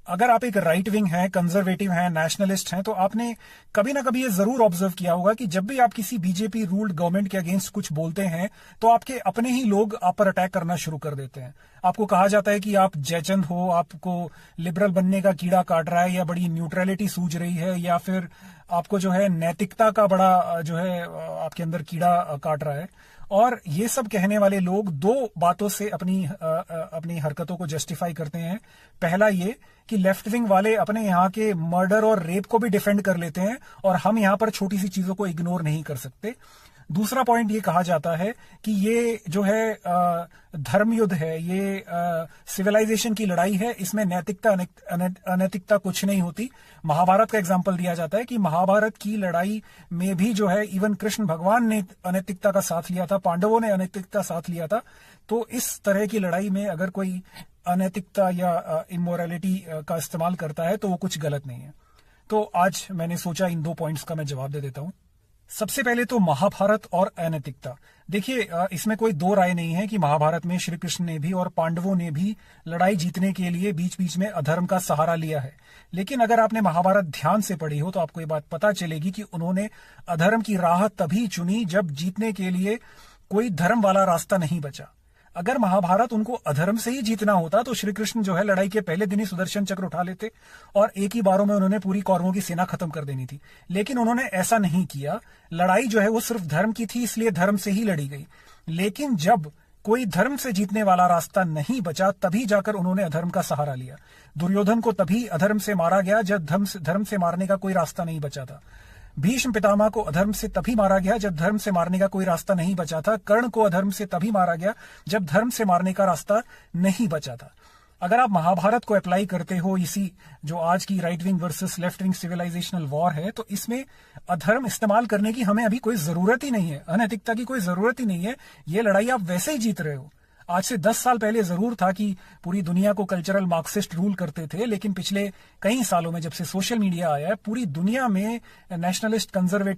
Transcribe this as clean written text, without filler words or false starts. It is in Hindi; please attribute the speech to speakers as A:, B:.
A: अगर आप एक राइट विंग हैं, कंजर्वेटिव हैं, नेशनलिस्ट हैं, तो आपने कभी ना कभी ये जरूर ऑब्जर्व किया होगा कि जब भी आप किसी बीजेपी रूल्ड गवर्नमेंट के अगेंस्ट कुछ बोलते हैं तो आपके अपने ही लोग आप पर अटैक करना शुरू कर देते हैं। आपको कहा जाता है कि आप जयचंद हो, आपको लिबरल बनने का कीड़ा काट रहा है, या बड़ी न्यूट्रलिटी सूझ रही है, या फिर आपको जो है नैतिकता का बड़ा जो है आपके अंदर कीड़ा काट रहा है। और ये सब कहने वाले लोग दो बातों से अपनी हरकतों को जस्टिफाई करते हैं। पहला ये कि लेफ्ट विंग वाले अपने यहाँ के मर्डर और रेप को भी डिफेंड कर लेते हैं और हम यहाँ पर छोटी सी चीजों को इग्नोर नहीं कर सकते। दूसरा पॉइंट ये कहा जाता है कि ये जो है धर्म युद्ध है, ये सिविलाइजेशन की लड़ाई है, इसमें नैतिकता अनैतिकता कुछ नहीं होती। महाभारत का एग्जांपल दिया जाता है कि महाभारत की लड़ाई में भी जो है इवन कृष्ण भगवान ने अनैतिकता का साथ लिया था, पांडवों ने अनैतिकता साथ लिया था। तो इस तरह की लड़ाई में अगर कोई अनैतिकता या इमोरलिटी का इस्तेमाल करता है तो वो कुछ गलत नहीं है। तो आज मैंने सोचा इन 2 पॉइंट्स का मैं जवाब दे देता हूं। सबसे पहले तो महाभारत और अनैतिकता। देखिए, इसमें कोई 2 राय नहीं है कि महाभारत में श्री कृष्ण ने भी और पांडवों ने भी लड़ाई जीतने के लिए बीच बीच में अधर्म का सहारा लिया है। लेकिन अगर आपने महाभारत ध्यान से पढ़ी हो तो आपको ये बात पता चलेगी कि उन्होंने अधर्म की राह तभी चुनी जब जीतने के लिए कोई धर्म वाला रास्ता नहीं बचा। अगर महाभारत उनको अधर्म से ही जीतना होता तो श्री कृष्ण जो है लड़ाई के पहले दिन ही सुदर्शन चक्र उठा लेते और एक ही बारों में उन्होंने पूरी कौरवों की सेना खत्म कर देनी थी। लेकिन उन्होंने ऐसा नहीं किया। लड़ाई जो है वो सिर्फ धर्म की थी, इसलिए धर्म से ही लड़ी गई। लेकिन जब कोई धर्म से जीतने वाला रास्ता नहीं बचा तभी जाकर उन्होंने अधर्म का सहारा लिया। दुर्योधन को तभी अधर्म से मारा गया जब धर्म से मारने का कोई रास्ता नहीं बचा था। भीष्म पितामह को अधर्म से तभी मारा गया जब धर्म से मारने का कोई रास्ता नहीं बचा था। कर्ण को अधर्म से तभी मारा गया जब धर्म से मारने का रास्ता नहीं बचा था। अगर आप महाभारत को अप्लाई करते हो इसी जो आज की right wing versus left wing civilisational war है, तो इसमें अधर्म इस्तेमाल करने की हमें अभी कोई जरूरत ही नहीं है, अनैतिकता की कोई जरूरत ही नहीं है। ये लड़ाई आप वैसे ही जीत रहे हो। आज से 10 साल पहले जरूर था कि पूरी दुनिया को कल्चरल मार्क्सिस्ट रूल करते थे, लेकिन पिछले कई सालों में जब से सोशल मीडिया आया है पूरी दुनिया में नेशनलिस्ट कंजर्वेटिव